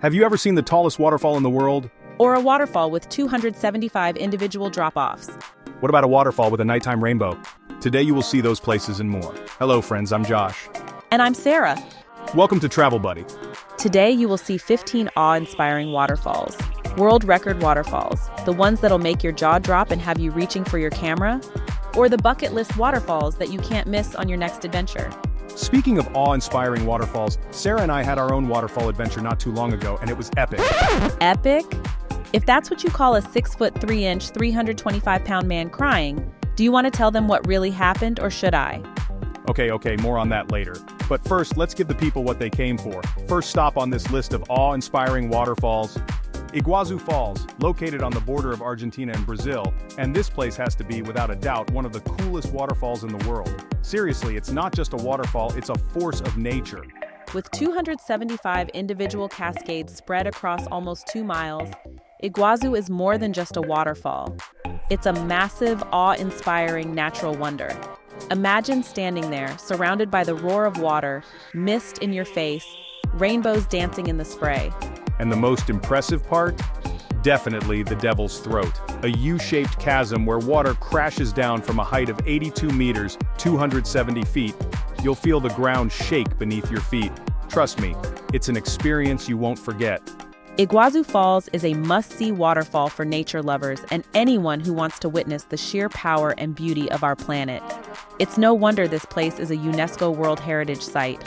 Have you ever seen the tallest waterfall in the world? Or a waterfall with 275 individual drop-offs. What about a waterfall with a nighttime rainbow? Today you will see those places and more. Hello friends, I'm Josh. And I'm Sarah. Welcome to Travel Buddy. Today you will see 15 awe-inspiring waterfalls. World record waterfalls. The ones that'll make your jaw drop and have you reaching for your camera. Or the bucket list waterfalls that you can't miss on your next adventure. Speaking of awe-inspiring waterfalls, Sarah and I had our own waterfall adventure not too long ago, and it was epic. Epic? If that's what you call a 6'3", 325-pound man crying, do you want to tell them what really happened, or should I? Okay, more on that later. But first, let's give the people what they came for. First stop on this list of awe-inspiring waterfalls, Iguazu Falls, located on the border of Argentina and Brazil, and this place has to be, without a doubt, one of the coolest waterfalls in the world. Seriously, it's not just a waterfall, it's a force of nature. With 275 individual cascades spread across almost 2 miles, Iguazu is more than just a waterfall. It's a massive, awe-inspiring natural wonder. Imagine standing there, surrounded by the roar of water, mist in your face, rainbows dancing in the spray. And the most impressive part? Definitely the Devil's Throat, a U-shaped chasm where water crashes down from a height of 82 meters, 270 feet. You'll feel the ground shake beneath your feet. Trust me, it's an experience you won't forget. Iguazu Falls is a must-see waterfall for nature lovers and anyone who wants to witness the sheer power and beauty of our planet. It's no wonder this place is a UNESCO World Heritage Site.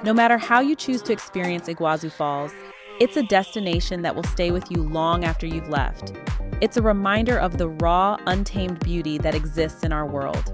No matter how you choose to experience Iguazu Falls, it's a destination that will stay with you long after you've left. It's a reminder of the raw, untamed beauty that exists in our world.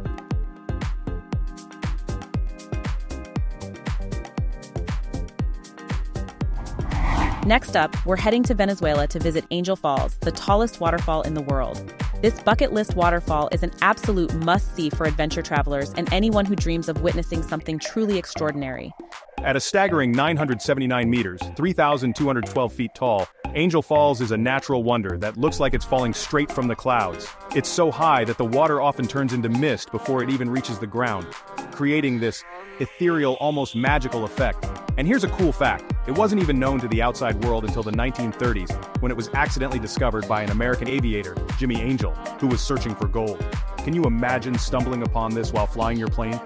Next up, we're heading to Venezuela to visit Angel Falls, the tallest waterfall in the world. This bucket list waterfall is an absolute must-see for adventure travelers and anyone who dreams of witnessing something truly extraordinary. At a staggering 979 meters, 3,212 feet tall, Angel Falls is a natural wonder that looks like it's falling straight from the clouds. It's so high that the water often turns into mist before it even reaches the ground, creating this ethereal, almost magical effect. And here's a cool fact. It wasn't even known to the outside world until the 1930s, when it was accidentally discovered by an American aviator, Jimmy Angel, who was searching for gold. Can you imagine stumbling upon this while flying your plane?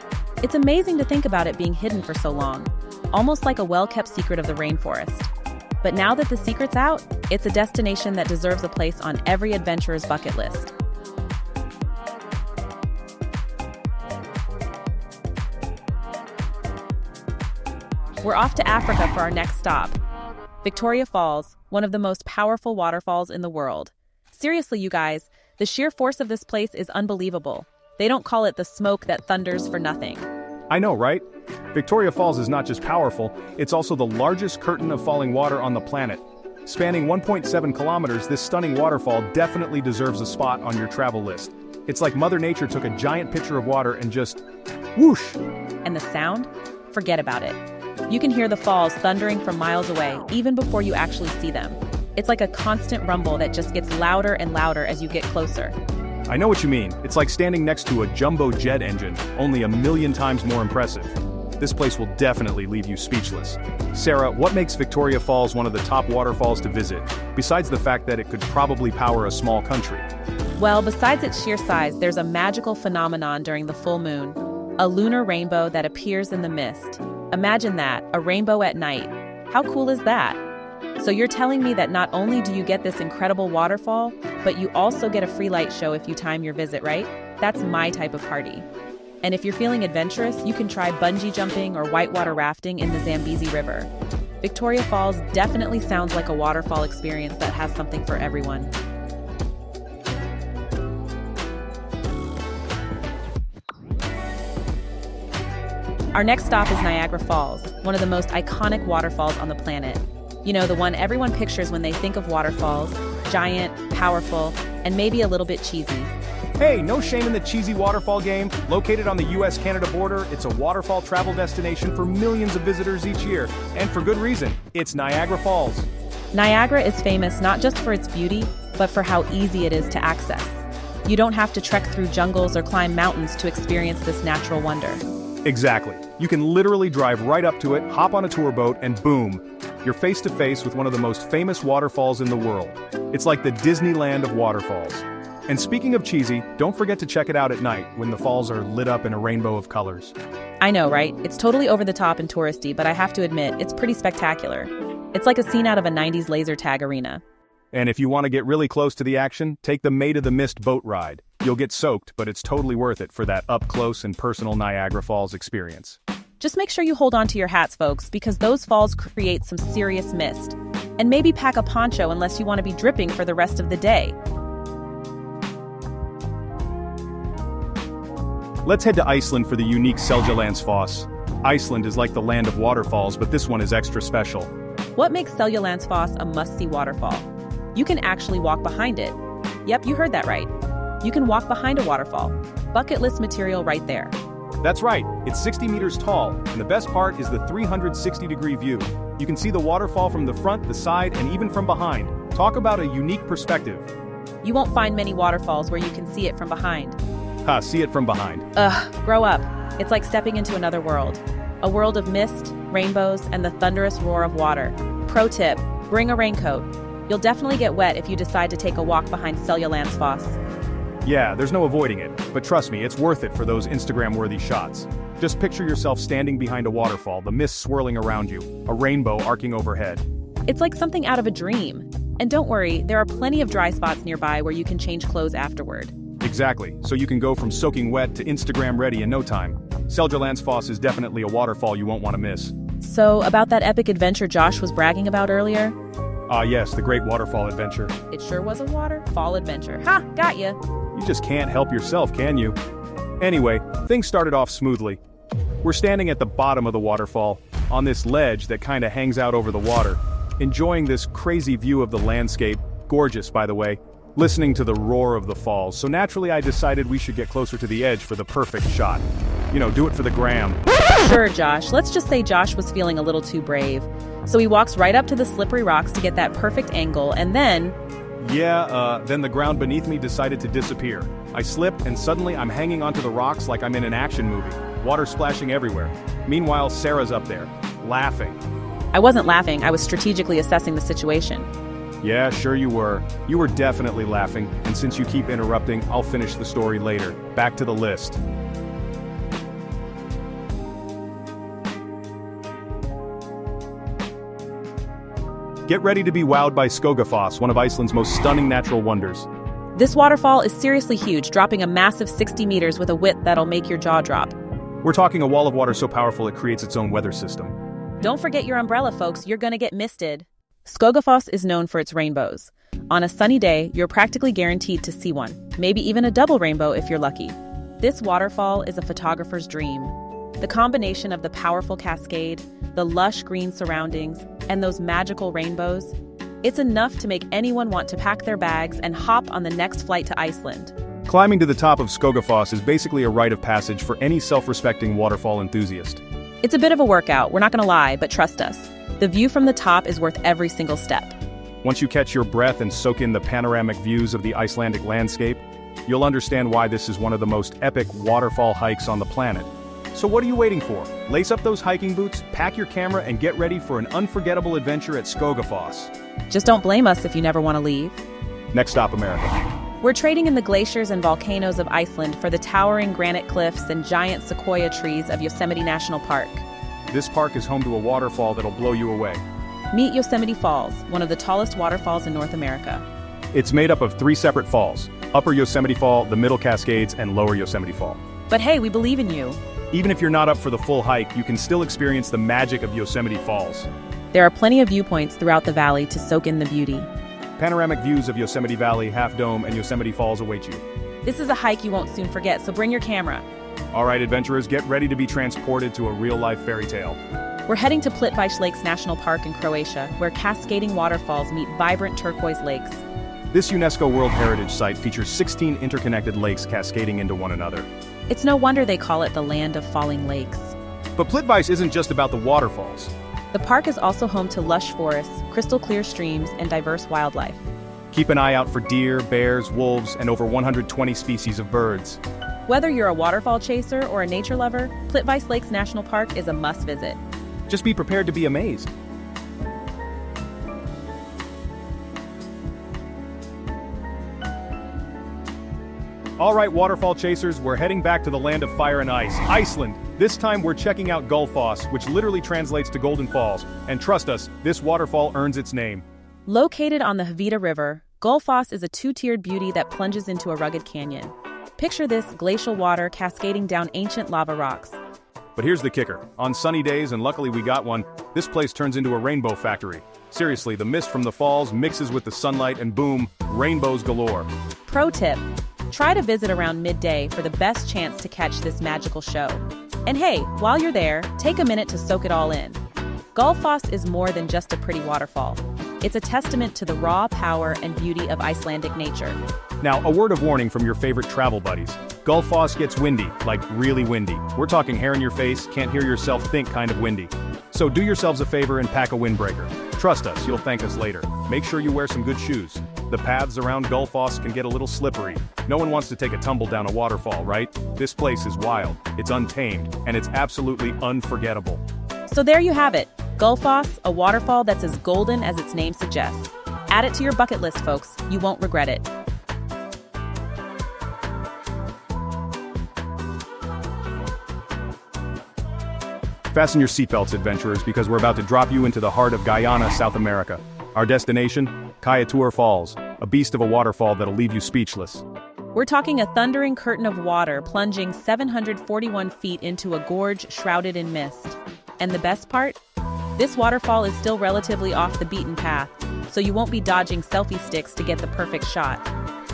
It's amazing to think about it being hidden for so long, almost like a well-kept secret of the rainforest. But now that the secret's out, it's a destination that deserves a place on every adventurer's bucket list. We're off to Africa for our next stop. Victoria Falls, one of the most powerful waterfalls in the world. Seriously, you guys, the sheer force of this place is unbelievable. They don't call it the smoke that thunders for nothing. I know, right? Victoria Falls is not just powerful, it's also the largest curtain of falling water on the planet. Spanning 1.7 kilometers, this stunning waterfall definitely deserves a spot on your travel list. It's like Mother Nature took a giant pitcher of water and just whoosh! And the sound? Forget about it. You can hear the falls thundering from miles away, even before you actually see them. It's like a constant rumble that just gets louder and louder as you get closer. I know what you mean. It's like standing next to a jumbo jet engine, only a million times more impressive. This place will definitely leave you speechless. Sarah, what makes Victoria Falls one of the top waterfalls to visit, besides the fact that it could probably power a small country? Well, besides its sheer size, there's a magical phenomenon during the full moon, a lunar rainbow that appears in the mist. Imagine that, a rainbow at night. How cool is that? So you're telling me that not only do you get this incredible waterfall, but you also get a free light show if you time your visit, right? That's my type of party. And if you're feeling adventurous, you can try bungee jumping or whitewater rafting in the Zambezi River. Victoria Falls definitely sounds like a waterfall experience that has something for everyone. Our next stop is Niagara Falls, one of the most iconic waterfalls on the planet. You know, the one everyone pictures when they think of waterfalls, giant, powerful, and maybe a little bit cheesy. Hey, no shame in the cheesy waterfall game. Located on the US-Canada border, it's a waterfall travel destination for millions of visitors each year. And for good reason. It's Niagara Falls. Niagara is famous not just for its beauty, but for how easy it is to access. You don't have to trek through jungles or climb mountains to experience this natural wonder. Exactly. You can literally drive right up to it, hop on a tour boat, and boom, you're face to face with one of the most famous waterfalls in the world. It's like the Disneyland of waterfalls. And speaking of cheesy, don't forget to check it out at night when the falls are lit up in a rainbow of colors. I know, right? It's totally over the top and touristy, but I have to admit, it's pretty spectacular. It's like a scene out of a 90s laser tag arena. And if you want to get really close to the action, take the Maid of the Mist boat ride. You'll get soaked, but it's totally worth it for that up-close and personal Niagara Falls experience. Just make sure you hold on to your hats, folks, because those falls create some serious mist. And maybe pack a poncho unless you want to be dripping for the rest of the day. Let's head to Iceland for the unique Seljalandsfoss. Iceland is like the land of waterfalls, but this one is extra special. What makes Seljalandsfoss a must-see waterfall? You can actually walk behind it. Yep, you heard that right. You can walk behind a waterfall. Bucket list material right there. That's right, it's 60 meters tall, and the best part is the 360-degree view. You can see the waterfall from the front, the side, and even from behind. Talk about a unique perspective. You won't find many waterfalls where you can see it from behind. See it from behind. Grow up. It's like stepping into another world. A world of mist, rainbows, and the thunderous roar of water. Pro tip, bring a raincoat. You'll definitely get wet if you decide to take a walk behind Seljalandsfoss. Yeah, there's no avoiding it, but trust me, it's worth it for those Instagram-worthy shots. Just picture yourself standing behind a waterfall, the mist swirling around you, a rainbow arcing overhead. It's like something out of a dream. And don't worry, there are plenty of dry spots nearby where you can change clothes afterward. Exactly, so you can go from soaking wet to Instagram ready in no time. Seljalandsfoss is definitely a waterfall you won't want to miss. So, about that epic adventure Josh was bragging about earlier? Yes, the Great Waterfall Adventure. It sure was a waterfall adventure. Ha! Got ya! You just can't help yourself, can you? Anyway, things started off smoothly. We're standing at the bottom of the waterfall, on this ledge that kinda hangs out over the water, enjoying this crazy view of the landscape, gorgeous by the way, listening to the roar of the falls, so naturally I decided we should get closer to the edge for the perfect shot. You know, do it for the gram. Sure, Josh. Let's just say Josh was feeling a little too brave. So he walks right up to the slippery rocks to get that perfect angle, and then... then the ground beneath me decided to disappear. I slipped, and suddenly I'm hanging onto the rocks like I'm in an action movie. Water splashing everywhere. Meanwhile, Sarah's up there, laughing. I wasn't laughing, I was strategically assessing the situation. Yeah, sure you were. You were definitely laughing, and since you keep interrupting, I'll finish the story later. Back to the list. Get ready to be wowed by Skógafoss, one of Iceland's most stunning natural wonders. This waterfall is seriously huge, dropping a massive 60 meters with a width that'll make your jaw drop. We're talking a wall of water so powerful it creates its own weather system. Don't forget your umbrella, folks, you're gonna get misted. Skógafoss is known for its rainbows. On a sunny day, you're practically guaranteed to see one, maybe even a double rainbow if you're lucky. This waterfall is a photographer's dream. The combination of the powerful cascade, the lush green surroundings, and those magical rainbows, it's enough to make anyone want to pack their bags and hop on the next flight to Iceland. Climbing to the top of Skógafoss is basically a rite of passage for any self-respecting waterfall enthusiast. It's a bit of a workout, we're not gonna lie, but trust us. The view from the top is worth every single step. Once you catch your breath and soak in the panoramic views of the Icelandic landscape, you'll understand why this is one of the most epic waterfall hikes on the planet. So what are you waiting for? Lace up those hiking boots, pack your camera, and get ready for an unforgettable adventure at Skógafoss. Just don't blame us if you never want to leave. Next stop, America. We're trading in the glaciers and volcanoes of Iceland for the towering granite cliffs and giant sequoia trees of Yosemite National Park. This park is home to a waterfall that'll blow you away. Meet Yosemite Falls, one of the tallest waterfalls in North America. It's made up of 3 separate falls: Upper Yosemite Fall, the Middle Cascades, and Lower Yosemite Fall. But hey, we believe in you. Even if you're not up for the full hike, you can still experience the magic of Yosemite Falls. There are plenty of viewpoints throughout the valley to soak in the beauty. Panoramic views of Yosemite Valley, Half Dome, and Yosemite Falls await you. This is a hike you won't soon forget, so bring your camera. All right, adventurers, get ready to be transported to a real-life fairy tale. We're heading to Plitvice Lakes National Park in Croatia, where cascading waterfalls meet vibrant turquoise lakes. This UNESCO World Heritage Site features 16 interconnected lakes cascading into one another. It's no wonder they call it the land of falling lakes. But Plitvice isn't just about the waterfalls. The park is also home to lush forests, crystal clear streams, and diverse wildlife. Keep an eye out for deer, bears, wolves, and over 120 species of birds. Whether you're a waterfall chaser or a nature lover, Plitvice Lakes National Park is a must-visit. Just be prepared to be amazed. All right, waterfall chasers, we're heading back to the land of fire and ice, Iceland. This time we're checking out Gullfoss, which literally translates to Golden Falls. And trust us, this waterfall earns its name. Located on the Havita River, Gullfoss is a two-tiered beauty that plunges into a rugged canyon. Picture this glacial water cascading down ancient lava rocks. But here's the kicker. On sunny days, and luckily we got one, this place turns into a rainbow factory. Seriously, the mist from the falls mixes with the sunlight and boom, rainbows galore. Pro tip: try to visit around midday for the best chance to catch this magical show. And hey, while you're there, take a minute to soak it all in. Gullfoss is more than just a pretty waterfall. It's a testament to the raw power and beauty of Icelandic nature. Now, a word of warning from your favorite travel buddies. Gullfoss gets windy, like really windy. We're talking hair in your face, can't hear yourself think kind of windy. So do yourselves a favor and pack a windbreaker. Trust us, you'll thank us later. Make sure you wear some good shoes. The paths around Gullfoss can get a little slippery. No one wants to take a tumble down a waterfall, right? This place is wild, it's untamed, and it's absolutely unforgettable. So there you have it, Gullfoss, a waterfall that's as golden as its name suggests. Add it to your bucket list, folks. You won't regret it. Fasten your seatbelts, adventurers, because we're about to drop you into the heart of Guyana, South America. Our destination? Kaieteur Falls, a beast of a waterfall that'll leave you speechless. We're talking a thundering curtain of water plunging 741 feet into a gorge shrouded in mist. And the best part? This waterfall is still relatively off the beaten path, so you won't be dodging selfie sticks to get the perfect shot.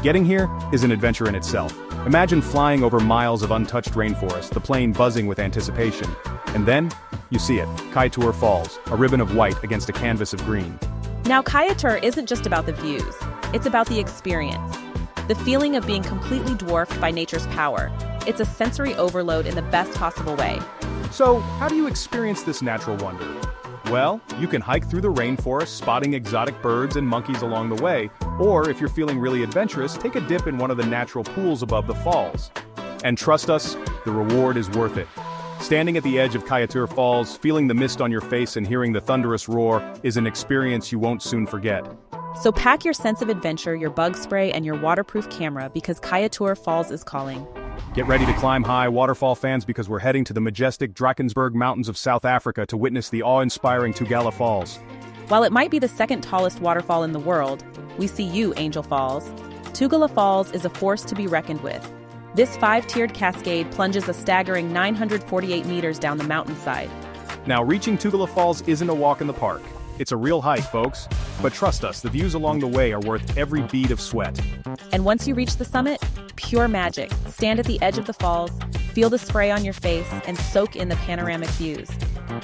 Getting here is an adventure in itself. Imagine flying over miles of untouched rainforest, the plane buzzing with anticipation. And then, you see it, Kaieteur Falls, a ribbon of white against a canvas of green. Now, Kaieteur isn't just about the views, it's about the experience. The feeling of being completely dwarfed by nature's power. It's a sensory overload in the best possible way. So, how do you experience this natural wonder? Well, you can hike through the rainforest, spotting exotic birds and monkeys along the way, or if you're feeling really adventurous, take a dip in one of the natural pools above the falls. And trust us, the reward is worth it. Standing at the edge of Kaieteur Falls, feeling the mist on your face and hearing the thunderous roar is an experience you won't soon forget. So pack your sense of adventure, your bug spray, and your waterproof camera because Kaieteur Falls is calling. Get ready to climb high, waterfall fans, because we're heading to the majestic Drakensberg Mountains of South Africa to witness the awe-inspiring Tugela Falls. While it might be the second tallest waterfall in the world, we see you, Angel Falls. Tugela Falls is a force to be reckoned with. This 5-tiered cascade plunges a staggering 948 meters down the mountainside. Now, reaching Tugela Falls isn't a walk in the park. It's a real hike, folks. But trust us, the views along the way are worth every bead of sweat. And once you reach the summit, pure magic. Stand at the edge of the falls, feel the spray on your face, and soak in the panoramic views.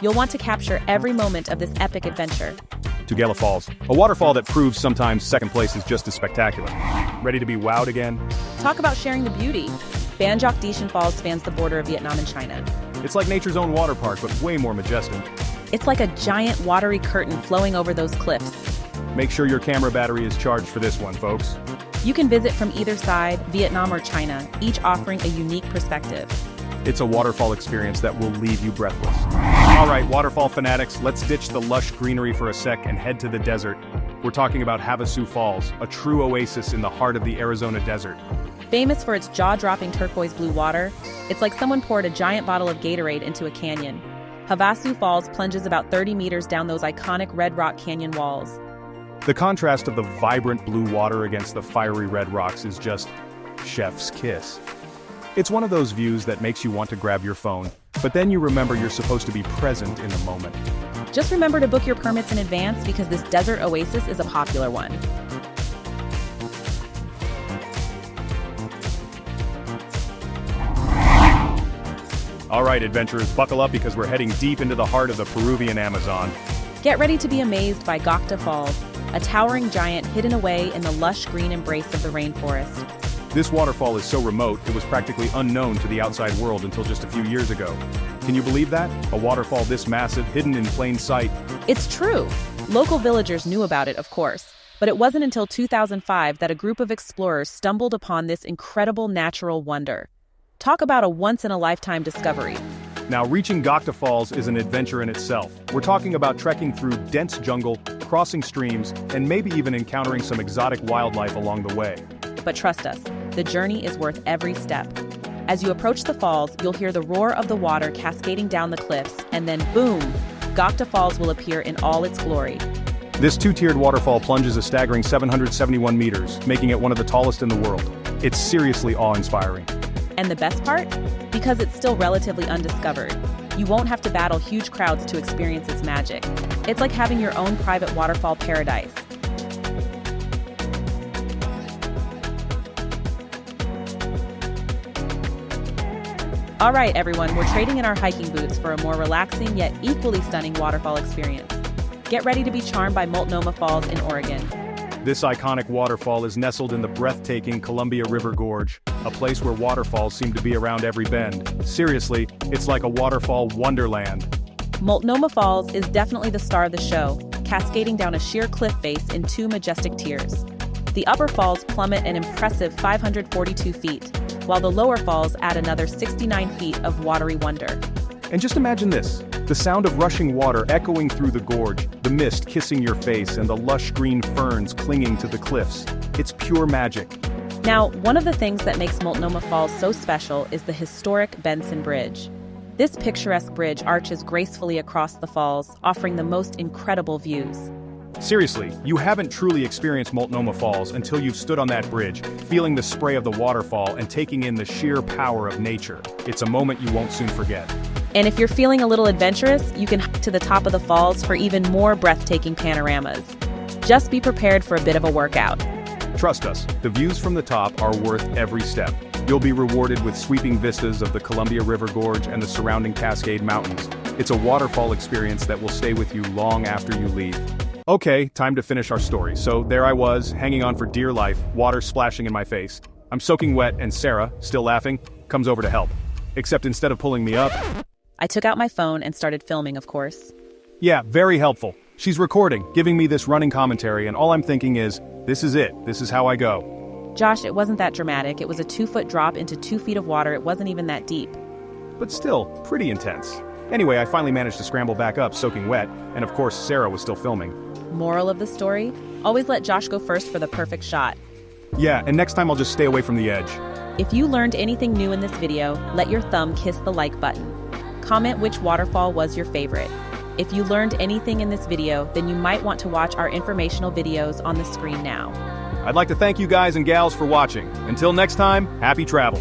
You'll want to capture every moment of this epic adventure. Tugela Falls, a waterfall that proves sometimes second place is just as spectacular. Ready to be wowed again? Talk about sharing the beauty. Ban Ngoc Dien Falls spans the border of Vietnam and China. It's like nature's own water park, but way more majestic. It's like a giant watery curtain flowing over those cliffs. Make sure your camera battery is charged for this one, folks. You can visit from either side, Vietnam or China, each offering a unique perspective. It's a waterfall experience that will leave you breathless. All right, waterfall fanatics, let's ditch the lush greenery for a sec and head to the desert. We're talking about Havasu Falls, a true oasis in the heart of the Arizona desert. Famous for its jaw-dropping turquoise blue water, it's like someone poured a giant bottle of Gatorade into a canyon. Havasu Falls plunges about 30 meters down those iconic red rock canyon walls. The contrast of the vibrant blue water against the fiery red rocks is just chef's kiss. It's one of those views that makes you want to grab your phone, but then you remember you're supposed to be present in the moment. Just remember to book your permits in advance because this desert oasis is a popular one. All right, adventurers, buckle up because we're heading deep into the heart of the Peruvian Amazon. Get ready to be amazed by Kaieteur Falls, a towering giant hidden away in the lush green embrace of the rainforest. This waterfall is so remote, it was practically unknown to the outside world until just a few years ago. Can you believe that? A waterfall this massive, hidden in plain sight. It's true. Local villagers knew about it, of course, but it wasn't until 2005 that a group of explorers stumbled upon this incredible natural wonder. Talk about a once-in-a-lifetime discovery. Now, reaching Kaieteur Falls is an adventure in itself. We're talking about trekking through dense jungle, crossing streams, and maybe even encountering some exotic wildlife along the way. But trust us, the journey is worth every step. As you approach the falls, you'll hear the roar of the water cascading down the cliffs, and then boom, Kaieteur Falls will appear in all its glory. This two-tiered waterfall plunges a staggering 771 meters, making it one of the tallest in the world. It's seriously awe-inspiring. And the best part? Because it's still relatively undiscovered, you won't have to battle huge crowds to experience its magic. It's like having your own private Waterfall Paradise. All right, everyone, we're trading in our hiking boots for a more relaxing yet equally stunning waterfall experience. Get ready to be charmed by Multnomah Falls in Oregon. This iconic waterfall is nestled in the breathtaking Columbia River Gorge, a place where waterfalls seem to be around every bend. Seriously, it's like a waterfall wonderland. Multnomah Falls is definitely the star of the show, cascading down a sheer cliff face in two majestic tiers. The upper falls plummet an impressive 542 feet, while the lower falls add another 69 feet of watery wonder. And just imagine this, the sound of rushing water echoing through the gorge, the mist kissing your face, and the lush green ferns clinging to the cliffs. It's pure magic. Now, one of the things that makes Multnomah Falls so special is the historic Benson Bridge. This picturesque bridge arches gracefully across the falls, offering the most incredible views. Seriously, you haven't truly experienced Multnomah Falls until you've stood on that bridge, feeling the spray of the waterfall and taking in the sheer power of nature. It's a moment you won't soon forget. And if you're feeling a little adventurous, you can hike to the top of the falls for even more breathtaking panoramas. Just be prepared for a bit of a workout. Trust us, the views from the top are worth every step. You'll be rewarded with sweeping vistas of the Columbia River Gorge and the surrounding Cascade Mountains. It's a waterfall experience that will stay with you long after you leave. Okay, time to finish our story. So there I was, hanging on for dear life, water splashing in my face. I'm soaking wet, and Sarah, still laughing, comes over to help. Except instead of pulling me up, I took out my phone and started filming, of course. Yeah, very helpful. She's recording, giving me this running commentary, and all I'm thinking is, this is it. This is how I go. Josh, it wasn't that dramatic. It was a 2-foot drop into 2 feet of water. It wasn't even that deep. But still, pretty intense. Anyway, I finally managed to scramble back up, soaking wet, and of course, Sarah was still filming. Moral of the story? Always let Josh go first for the perfect shot. Yeah, and next time I'll just stay away from the edge. If you learned anything new in this video, let your thumb kiss the like button. Comment which waterfall was your favorite. If you learned anything in this video, then you might want to watch our informational videos on the screen now. I'd like to thank you guys and gals for watching. Until next time, happy travel.